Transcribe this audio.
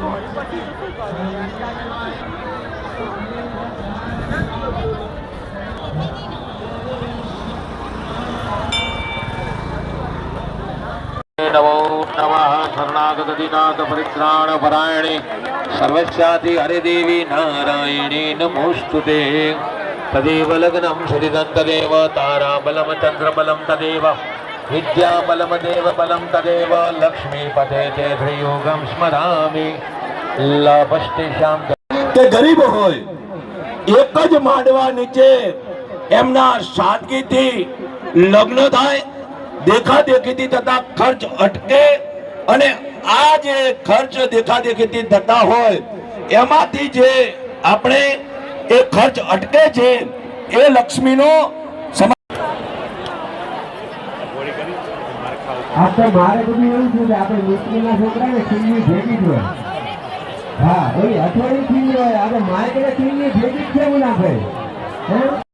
नमो नमः शरणागत दीनाथ परित्राण परायणे सर्वस्याति हरिदेवी नारायणी नमोस्तुते तदेव लग्नं शरीरं तदेव ताराबलं चन्द्रबलं तदेव विद्याबलं देवबलं तदेव लक्ष्मीपते ते त्रियोगं स्मरामि लाभस्तेषां કે ગરીબ હોય એક જ માંડવા નીચે એમના સાદગીથી લગ્ન થાય, દેખાદેખીથી થતા ખર્ચ અટકે અને આ જે ખર્ચ દેખાદેખીથી થતા હોય એમાંથી જે આપણે એ ખર્ચ અટકે છે એ લક્ષ્મીનો આપણે મારે બધું એવું છે કે આપણે મિત્રના છોકરાને ખીલની ભેગી જ હોય. હા ભાઈ અઠવાડિયું ખીલી હોય, આપણે મારે કદાચ ખીલની ભેગી જ છે એવું ના ભાઈ.